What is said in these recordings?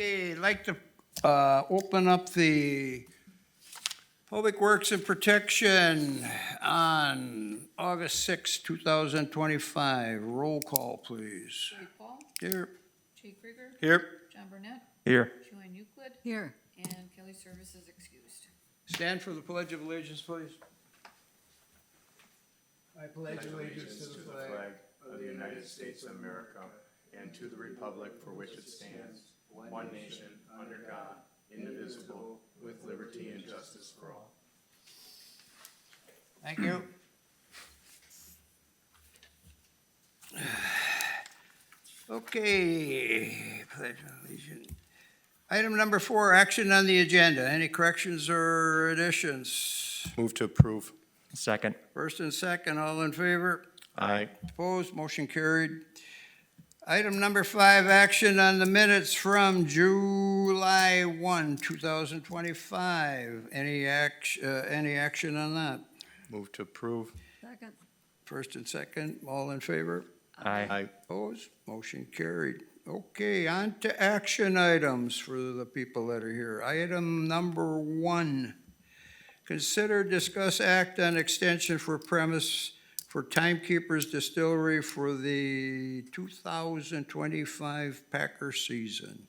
Okay, I'd like to open up the Public Works and Protection on August 6, 2025. Roll call, please. Troy Paul, Here. Jay Krieger, Here. John Burnett, Here. Joanne Euclid, Here. and Kelly Service is excused. Stand for the Pledge of Allegiance, please. I pledge allegiance to the flag of the United States of America and to the republic for which it stands, one nation, under God, indivisible, with liberty and justice for all. Thank you. Okay, Pledge of Allegiance. Item number 4, action on the agenda. Any corrections or additions? Move to approve. Second. First and second, all in favor? Aye. Opposed, motion carried. Item number 5, action on the minutes from July 1, 2025. Any action on that? Move to approve. Second. First and second, all in favor? Aye. Aye. Opposed, motion carried. Okay, on to action items for the people that are here. Item number 1, consider, discuss, act on extension for premise for Timekeeper's Distillery for the 2025 Packer season.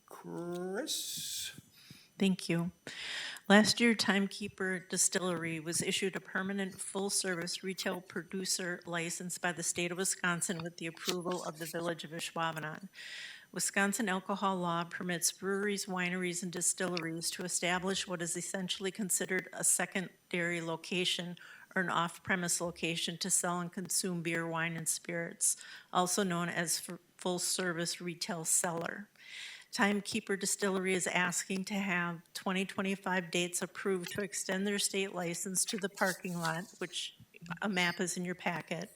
Chris? Thank you. Last year, Timekeeper Distillery was issued a permanent full-service retail producer license by the state of Wisconsin with the approval of the village of Ashwaubenon. Wisconsin alcohol law permits breweries, wineries, and distilleries to establish what is essentially considered a secondary location or an off-premise location to sell and consume beer, wine, and spirits, also known as full-service retail cellar. Timekeeper Distillery is asking to have 2025 dates approved to extend their state license to the parking lot, which a map is in your packet.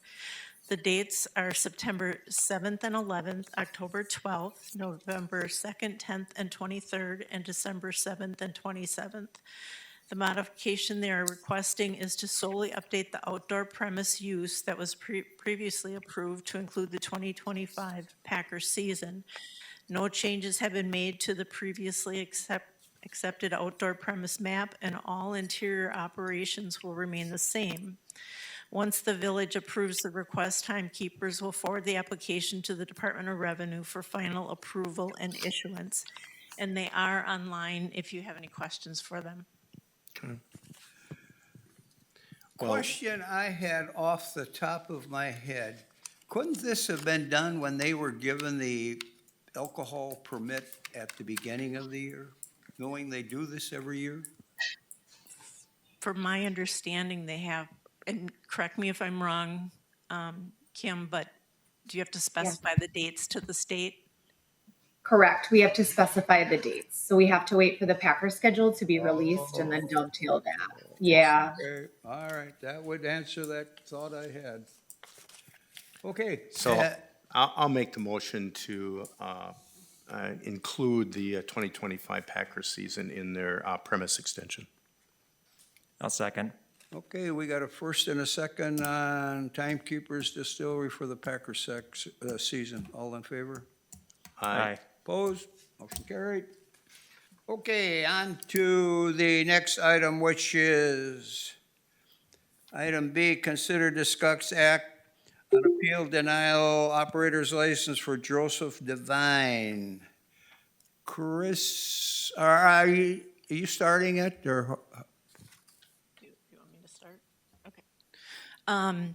The dates are September 7th and 11th, October 12th, November 2nd, 10th, and 23rd, and December 7th and 27th. The modification they are requesting is to solely update the outdoor premise use that was previously approved to include the 2025 Packer season. No changes have been made to the previously accepted outdoor premise map, and all interior operations will remain the same. Once the village approves the request, Timekeepers will forward the application to the Department of Revenue for final approval and issuance. And they are online if you have any questions for them. Okay. Question I had off the top of my head. Couldn't this have been done when they were given the alcohol permit at the beginning of the year, knowing they do this every year? From my understanding, they have, and correct me if I'm wrong, Kim, but do you have to specify the dates to the state? Correct. We have to specify the dates. So we have to wait for the Packer schedule to be released and then dovetail that. Yeah. Okay, all right, that would answer that thought I had. Okay. So I'll make the motion to include the 2025 Packer season in their premise extension. I'll second. Okay, we got a first and a second on Timekeeper's Distillery for the Packer season. All in favor? Aye. Opposed? Motion carried. Okay, on to the next item, which is item B, consider, discuss, act on appeal denial operator's license for Joseph Devine. Chris, are you starting it, or? Do you want me to start? Okay.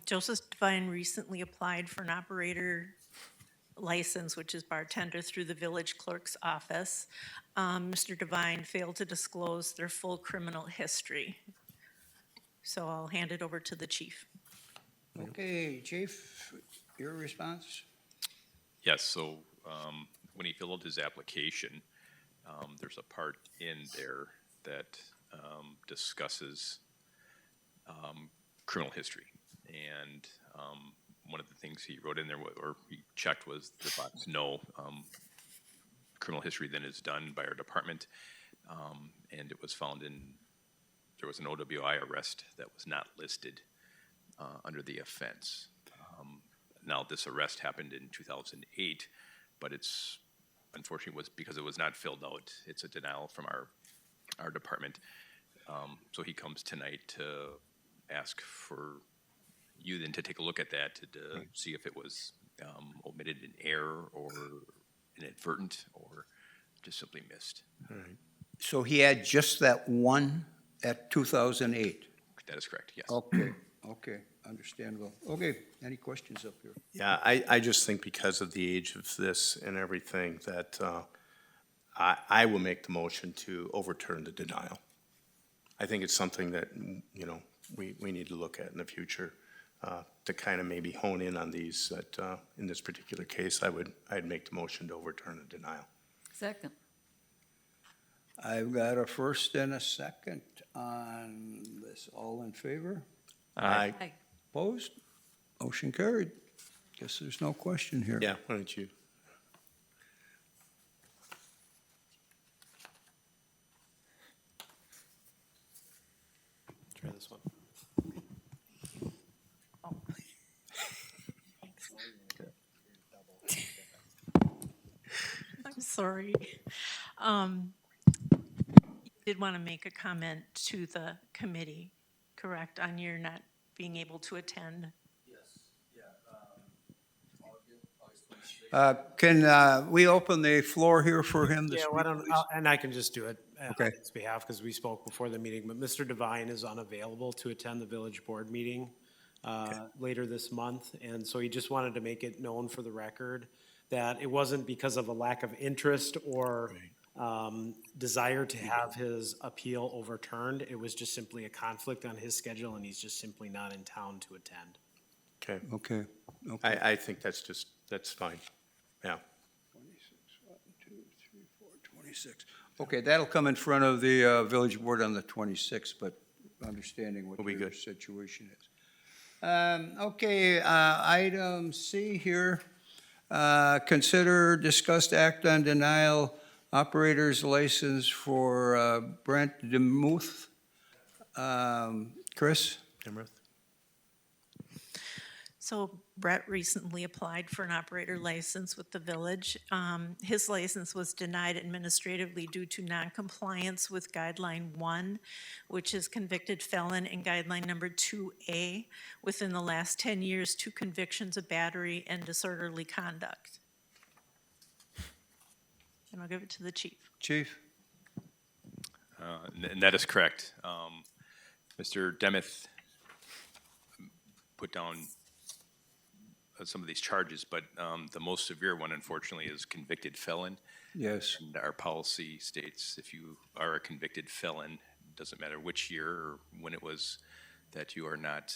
Joseph Devine recently applied for an operator license, which is bartender, through the village clerk's office. Mr. Devine failed to disclose their full criminal history. So I'll hand it over to the chief. Okay, Chief, your response? Yes, so when he filled out his application, there's a part in there that discusses criminal history. And one of the things he wrote in there, or he checked, was the box no. Criminal history then is done by our department, and it was found there was an OWI arrest that was not listed under the offense. Now, this arrest happened in 2008, but it's unfortunately was because it was not filled out. It's a denial from our department. So he comes tonight to ask for you then to take a look at that to see if it was omitted in error or inadvertent or just simply missed. So he had just that one at 2008? That is correct, yes. Okay, okay, understandable. Okay, any questions up here? Yeah, I just think because of the age of this and everything that I will make the motion to overturn the denial. I think it's something that, you know, we need to look at in the future to kind of maybe hone in on these. That in this particular case, I'd make the motion to overturn the denial. Second. I've got a first and a second on this. All in favor? Aye. Aye. Opposed? Motion carried. Guess there's no question here. Yeah, why don't you? Try this one. I'm sorry. You did want to make a comment to the committee, correct, on your not being able to attend? Can we open the floor here for him to Yeah, speak, why don't, please? and I can just do it Okay. on his behalf, because we spoke before the meeting, but Mr. Devine is unavailable to attend the village board meeting later this month, and so he just wanted to make it known for the record that it wasn't because of a lack of interest or desire to have his appeal overturned. It was just simply a conflict on his schedule, and he's just simply not in town to attend. Okay, Okay, okay. I think that's fine. Yeah. 26. Okay, that'll come in front of the village board on the 26th, but understanding what Will be your good. situation is. Okay, item C here. Consider discussed act on denial operator's license for Brent Demmith. Chris? Demmith? So Bret recently applied for an operator license with the village. His license was denied administratively due to noncompliance with guideline 1, which is convicted felon, and guideline number 2A, within the last 10 years, 2 convictions of battery and disorderly conduct. And I'll give it to the chief. Chief? And that is correct. Mr. Demmith put down some of these charges, but the most severe one, unfortunately, is convicted felon. Yes. And our policy states if you are a convicted felon, doesn't matter which year or when it was, that you are not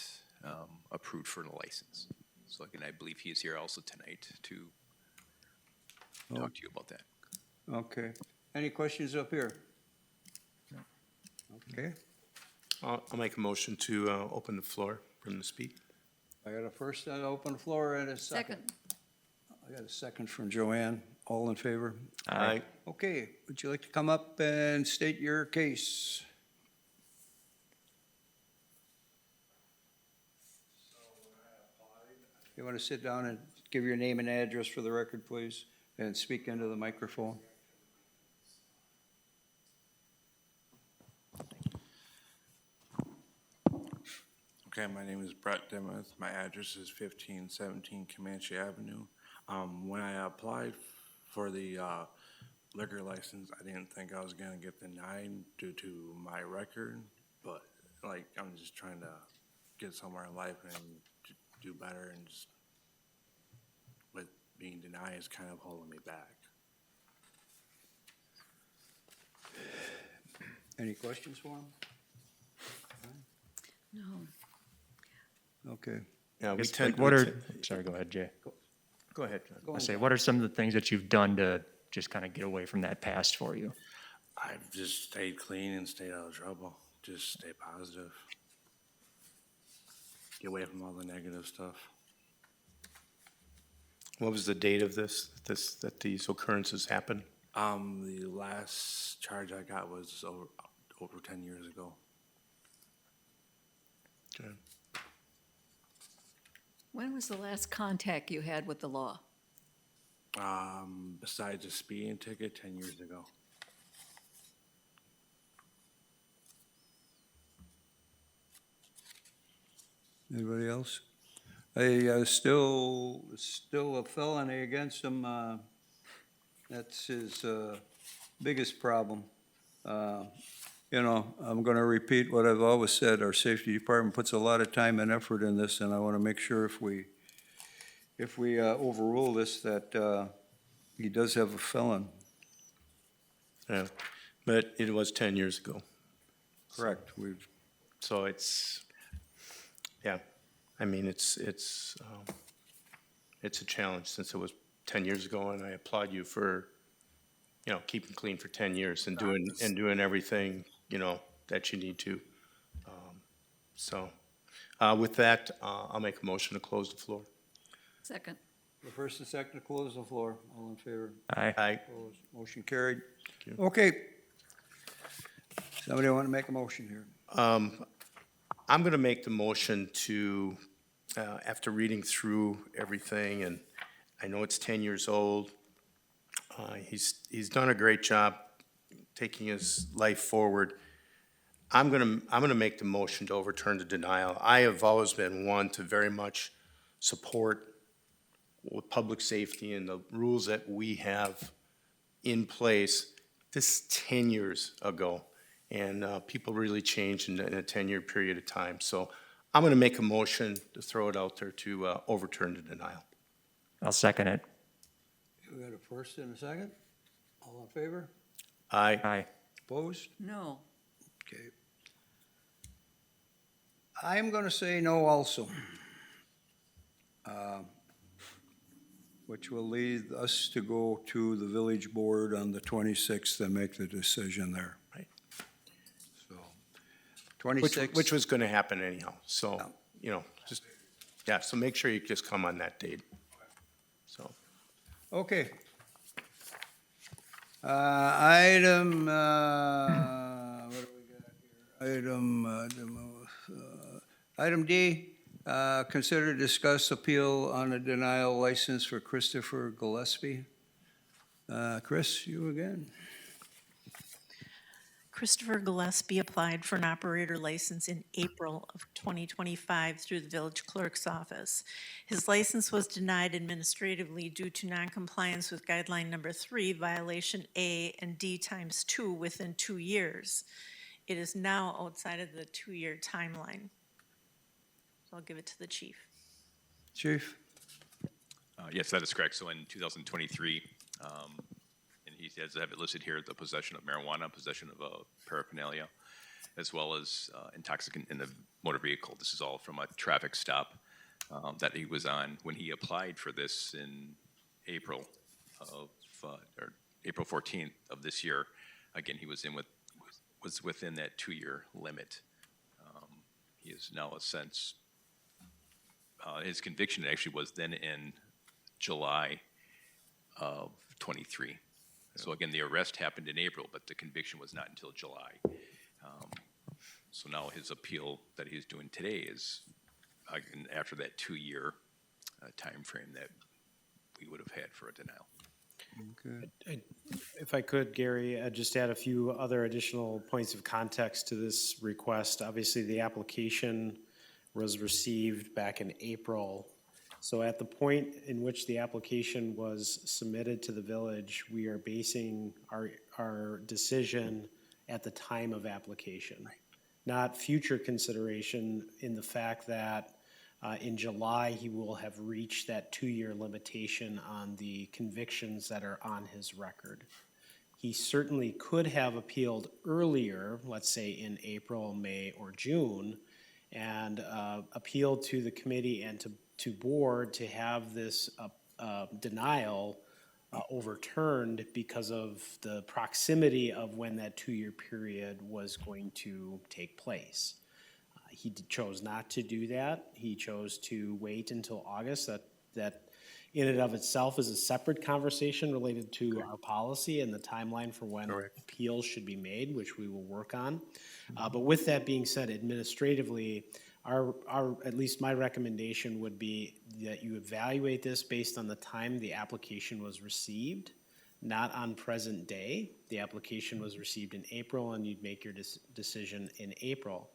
approved for a license. So again, I believe he is here also tonight to talk to you about that. Okay. Any questions up here? Okay. I'll make a motion to open the floor for him to speak. I got a first on open floor and a second. Second. I got a second from Joanne. All in favor? Aye. Okay, would you like to come up and state your case? You want to sit down and give your name and address for the record, please, and speak into the microphone? Okay, my name is Bret, Demmith. My address is 1517 Comanche Avenue. When I applied for the liquor license, I didn't think I was gonna get denied due to my record, but like, I'm just trying to get somewhere in life and do better, and just with being denied is kind of holding me back. Any questions for him? No. Okay. Yeah, we Guess, tend, like, what are, sorry, go ahead, Jay. go ahead, John. Go I on. say, what are some of the things that you've done to just kind of get away from that past for you? I've just stayed clean and stayed out of trouble. Just stay positive. Get away from all the negative stuff. What was the date of that these occurrences happened? The last charge I got was over 10 years ago. Okay. When was the last contact you had with the law? Besides a speeding ticket 10 years ago. Anybody else? Still a felony against him. That's his biggest problem. You know, I'm going to repeat what I've always said. Our safety department puts a lot of time and effort in this, and I want to make sure if we overrule this, that he does have a felon. Yeah, but it was 10 years ago. Correct. So it's, yeah, I mean, it's a challenge since it was 10 years ago, and I applaud you for, you know, keeping clean for 10 years and doing everything, you know, that you need to. So with that, I'll make a motion to close the floor. Second. The first and second to close the floor. All in favor? Aye. Opposed? Motion carried. Thank you. Okay. Somebody want to make a motion here? I'm going to make the motion to, after reading through everything, and I know it's 10 years old, he's done a great job taking his life forward. I'm gonna make the motion to overturn the denial. I have always been one to very much support with public safety and the rules that we have in place. This 10 years ago, and people really changed in a 10-year period of time. So I'm gonna make a motion to throw it out there to overturn the denial. I'll second it. We got a first and a second? All in favor? Aye. Aye. Opposed? No. Okay. I'm going to say no also. Which will lead us to go to the village board on the 26th and make the decision there. Right. So, 26th. Which was gonna happen anyhow, so, you know, just, yeah, so make sure you just come on that date. So, Okay. Item, what do we got here? Item D, consider discuss appeal on a denial license for Christopher Gillespie. Chris, you again? Christopher Gillespie applied for an operator license in April of 2025 through the village clerk's office. His license was denied administratively due to noncompliance with guideline number 3, violation A and D times 2 within 2 years. It is now outside of the 2-year timeline. So I'll give it to the chief. Chief? Yes, that is correct. So in 2023, and he does have it listed here, the possession of marijuana, possession of paraphernalia, as well as intoxicant in the motor vehicle. This is all from a traffic stop that he was on when he applied for this in April of, or April 14th of this year. Again, he was within that 2-year limit. He is now since his conviction actually was then in July of 23. So again, the arrest happened in April, but the conviction was not until July. So now his appeal that he's doing today is after that 2-year time frame that we would have had for a denial. Okay. If I could, Gary, I'd just add a few other additional points of context to this request. Obviously, the application was received back in April. So at the point in which the application was submitted to the village, we are basing our decision at the time of application, not future consideration in the fact that in July, he will have reached that 2-year limitation on the convictions that are on his record. He certainly could have appealed earlier, let's say in April, May, or June, and appealed to the committee and to board to have this denial overturned because of the proximity of when that 2-year period was going to take place. He chose not to do that. He chose to wait until August. That in and of itself is a separate conversation related to our policy and the timeline for when appeals should be made, which we will work on. But with that being said, administratively, at least my recommendation would be that you evaluate this based on the time the application was received, not on present day. The application was received in April, and you'd make your decision in April.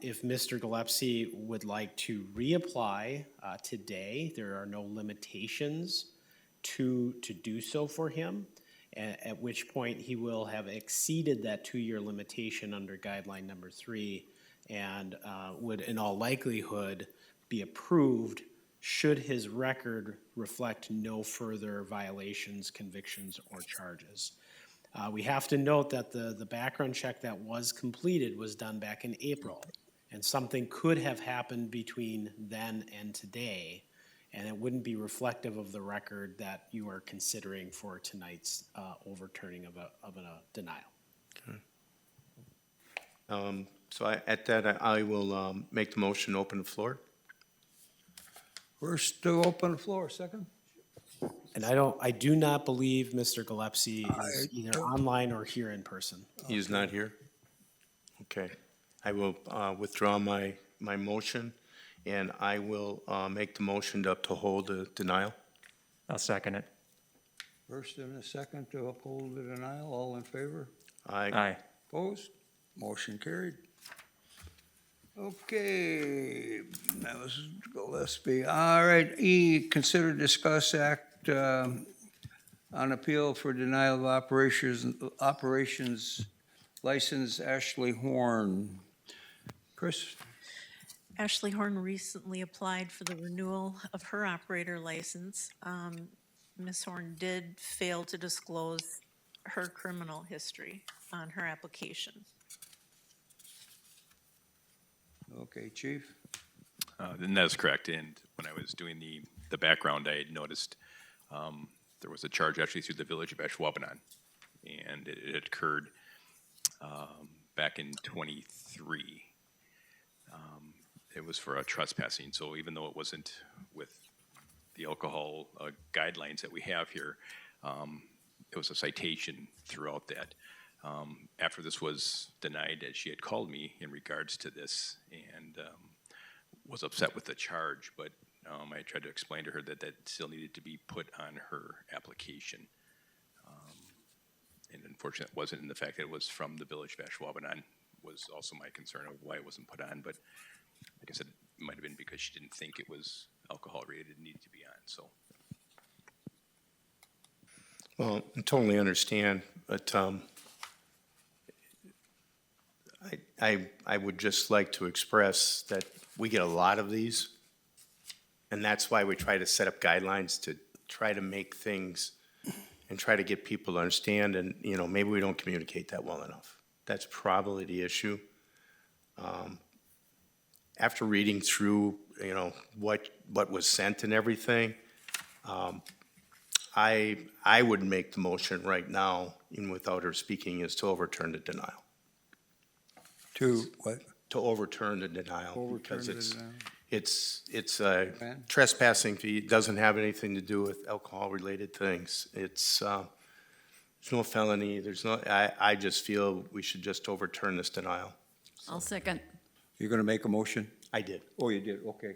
If Mr. Gillespie would like to reapply today, there are no limitations to do so for him, at which point he will have exceeded that 2-year limitation under guideline number 3, and would in all likelihood be approved should his record reflect no further violations, convictions, or charges. We have to note that the background check that was completed was done back in April, and something could have happened between then and today, and it wouldn't be reflective of the record that you are considering for tonight's overturning of a denial. So at that, I will make the motion, open the floor. First to open the floor, second? And I do not believe Mr. Gillespie is either online or here in person. He is not here? Okay. I will withdraw my motion, and I will make the motion to uphold the denial. I'll second it. First and a second to uphold the denial, all in favor? Aye. Opposed? Motion carried. Okay, that was Gillespie. All right, E, consider discuss act on appeal for denial of operations license Ashley Horn. Chris? Ashley Horn recently applied for the renewal of her operator license. Ms. Horn did fail to disclose her criminal history on her application. Okay, Chief? And that is correct. And when I was doing the background, I had noticed there was a charge actually through the village of Ashwaubenon. And it had occurred back in '23. It was for a trespassing. So even though it wasn't with the alcohol guidelines that we have here, it was a citation throughout that. After this was denied, she had called me in regards to this and was upset with the charge, but I tried to explain to her that that still needed to be put on her application. And unfortunately, it wasn't in the fact that it was from the village of Ashwaubenon was also my concern of why it wasn't put on, but like I said, it might have been because she didn't think it was alcohol related, it needed to be on, so. Well, I totally understand, but I would just like to express that we get a lot of these, and that's why we try to set up guidelines to try to make things and try to get people to understand, and, you know, maybe we don't communicate that well enough. That's probably the issue. After reading through, you know, what was sent and everything, I would make the motion right now, even without her speaking, is to overturn the denial. To what? To overturn the denial, because Overturn the denial. it's a Man. trespassing fee. It doesn't have anything to do with alcohol-related things. It's, there's no felony, there's no, I just feel we should just overturn this denial. I'll second. You're gonna make a motion? I did. Oh, you did, okay.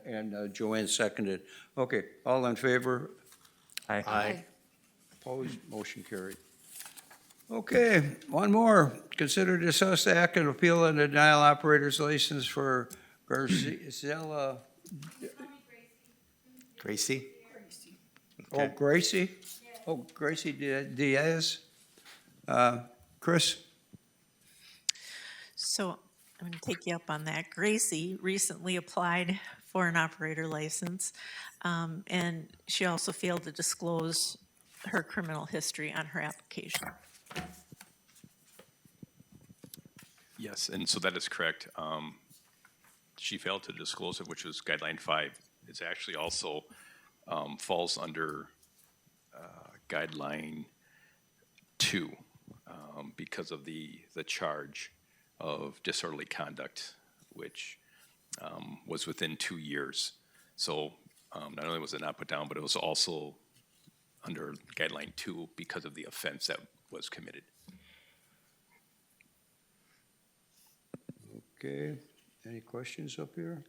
And Joanne seconded. Okay, all in favor? Aye. Aye. Opposed? Motion carried. Okay, one more. Consider discuss the act and appeal and denial operator's license for Graciela. Gracie? Oh, Gracie? Oh, Gracie Diaz? Chris? So I'm going to take you up on that. Gracie recently applied for an operator license, and she also failed to disclose her criminal history on her application. Yes, and so that is correct. She failed to disclose it, which was guideline 5. It's actually also falls under guideline 2 because of the charge of disorderly conduct, which was within 2 years. So not only was it not put down, but it was also under guideline 2 because of the offense that was committed. Okay, Any questions up here?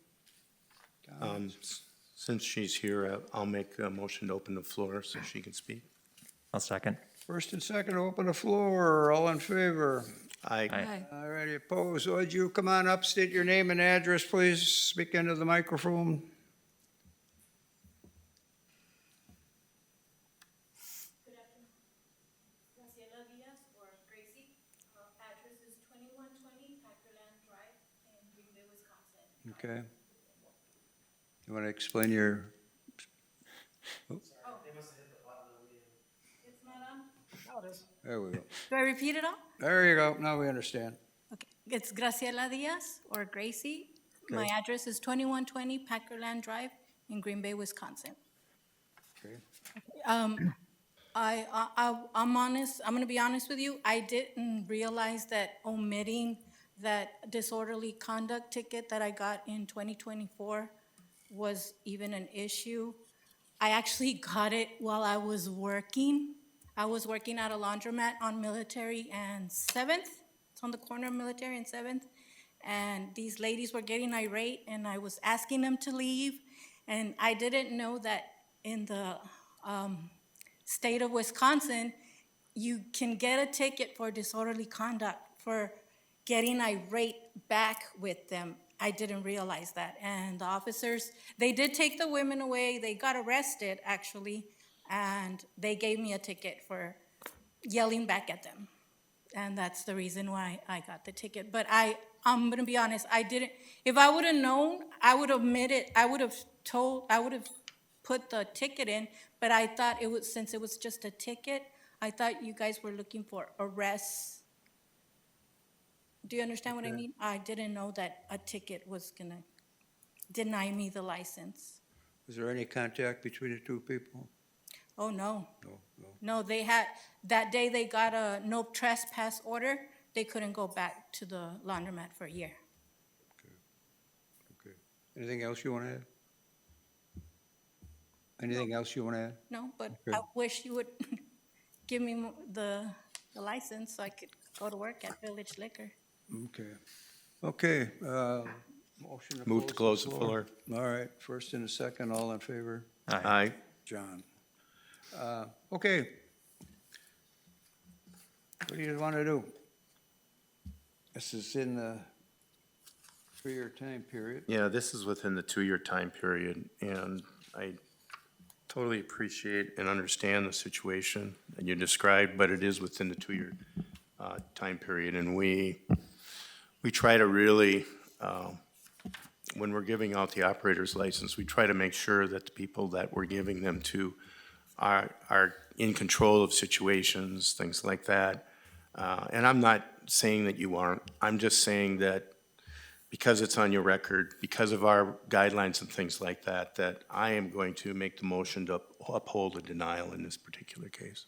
Comments? Since she's here, I'll make a motion to open the floor so she can speak. I'll second. First and second, open the floor. All in favor? I, Aye. All righty, opposed. Would you come on up, state your name and address, please? Speak into the microphone. Good afternoon. Graciela Diaz or Gracie. Address is 2120 Packerland Drive in Green Bay, Wisconsin. Okay. You want to explain your, It's not on? there we go. Do I repeat it all? There you go. Now we understand. Okay. It's Graciela Diaz or Gracie. My Okay. address is 2120 Packerland Drive in Green Bay, Wisconsin. Okay. I'm honest, I'm gonna be honest with you, I didn't realize that omitting that disorderly conduct ticket that I got in 2024 was even an issue. I actually got it while I was working. I was working at a laundromat on Military and 7th. It's on the corner of Military and 7th. And these ladies were getting irate, and I was asking them to leave. And I didn't know that in the state of Wisconsin, you can get a ticket for disorderly conduct for getting irate back with them. I didn't realize that. And the officers, they did take the women away. They got arrested, actually, and they gave me a ticket for yelling back at them. And that's the reason why I got the ticket. But I'm gonna be honest, I didn't, if I would have known, I would have admitted it, I would have put the ticket in, but I thought it was, since it was just a ticket, I thought you guys were looking for arrests. Do you understand what I mean? I didn't know that a ticket was gonna deny me the license. Was there any contact between the two people? Oh, no. No, no. No, they had, that day they got a no trespass order, they couldn't go back to the laundromat for a year. Okay. Anything else you want to add? Anything else you want to add? No, but Okay. I wish you would give me the license so I could go to work at Village Liquor. Okay. Okay, motion to move to close the floor. All right, first and a second, all in favor? Aye. John. Okay. What do you want to do? This is in the 3-year time period. Yeah, this is within the 2-year time period, and I totally appreciate and understand the situation that you described, but it is within the 2-year time period, and we try to really, when we're giving out the operator's license, we try to make sure that the people that we're giving them to are in control of situations, things like that. And I'm not saying that you aren't. I'm just saying that because it's on your record, because of our guidelines and things like that, that I am going to make the motion to uphold a denial in this particular case.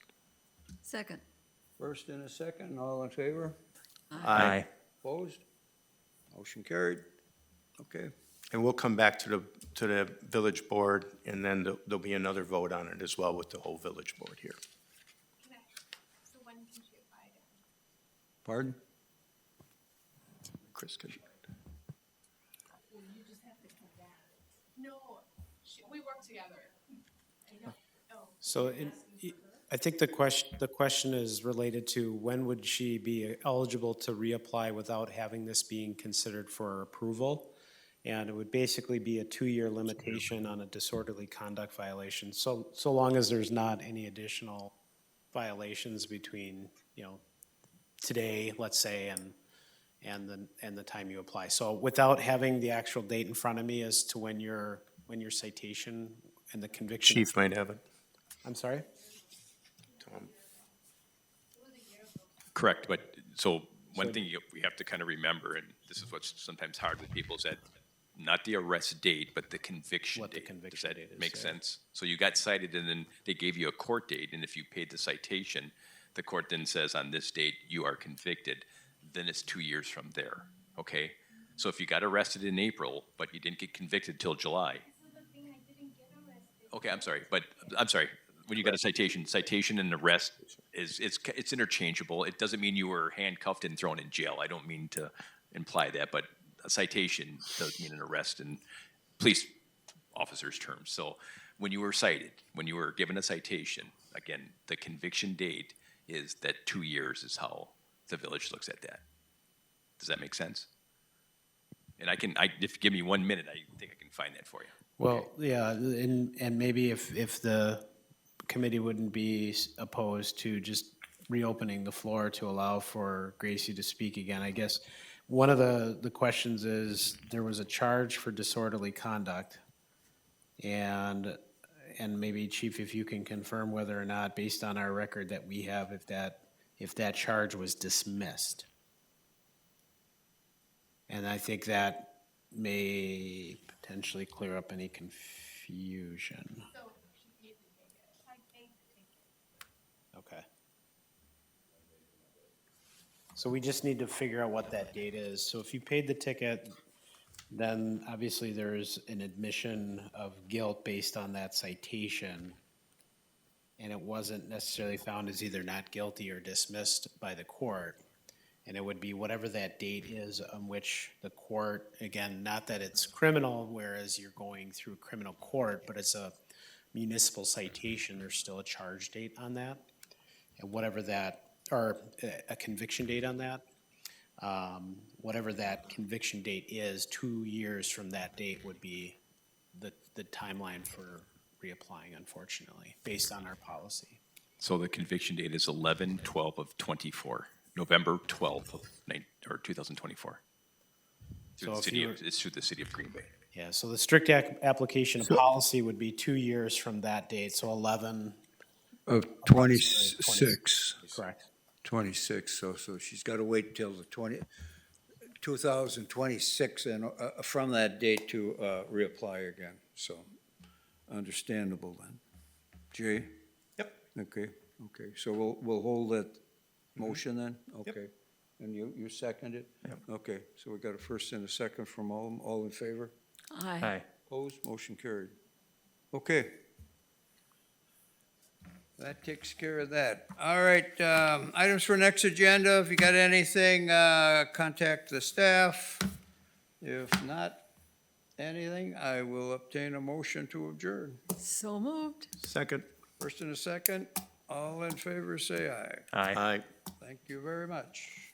Second. First and a second, all in favor? Aye. Opposed? Motion carried. Okay. And we'll come back to the village board, and then there'll be another vote on it as well with the whole village board here. So when can she apply it? Pardon? Chris, could you? No, we work together. So I think the question is related to when would she be eligible to reapply without having this being considered for approval? And it would basically be a 2-year limitation on a disorderly conduct violation, so long as there's not any additional violations between, today, let's say, and the time you apply. So without having the actual date in front of me as to when your citation and the conviction. Chief might have it. I'm sorry? Tom. Correct, but so one thing we have to kind of remember, and this is what's sometimes hard with people, is that not the arrest date, but the conviction What the date. conviction Does date that is, make yeah. sense? So you got cited and then they gave you a court date, and if you paid the citation, the court then says on this date you are convicted, then it's 2 years from there, okay? So if you got arrested in April, but you didn't get convicted till July. Okay, I'm sorry, when you got a citation and arrest it's interchangeable. It doesn't mean you were handcuffed and thrown in jail. I don't mean to imply that, but a citation does mean an arrest in police officers' terms. So when you were cited, when you were given a citation, again, the conviction date is that 2 years is how the village looks at that. Does that make sense? And if you give me 1 minute, I think I can find that for you. Well, yeah, and maybe if the committee wouldn't be opposed to just reopening the floor to allow for Gracie to speak again, I guess one of the questions is, there was a charge for disorderly conduct. And maybe Chief, if you can confirm whether or not, based on our record that we have, if that charge was dismissed. And I think that may potentially clear up any confusion. So she paid the ticket. I paid the ticket. Okay. So we just need to figure out what that date is. So if you paid the ticket, then obviously there's an admission of guilt based on that citation. And it wasn't necessarily found as either not guilty or dismissed by the court. And it would be whatever that date is on which the court, again, not that it's criminal, whereas you're going through criminal court, but it's a municipal citation, there's still a charge date on that. And whatever that, or a conviction date on that, whatever that conviction date is, 2 years from that date would be the timeline for reapplying, unfortunately, based on our policy. So the conviction date is 11/12 of 24, November 12th of 2024. So if you were- It's through the city of Green Bay. Yeah, so the strict application of policy would be 2 years from that date, so 11. Of 26. Correct. 26, so she's got to wait till the 2026 and from that date to reapply again, so understandable then. Jay? Yep. Okay, so we'll hold that motion then? Okay. And you second it? Yep. Okay, so we got a first and a second from all in favor? Aye. Opposed, motion carried. Okay. That takes care of that. All right, items for next agenda. If you got anything, contact the staff. If not anything, I will obtain a motion to adjourn. So moved. Second. First and a second, all in favor, say aye. Aye. Aye. Thank you very much.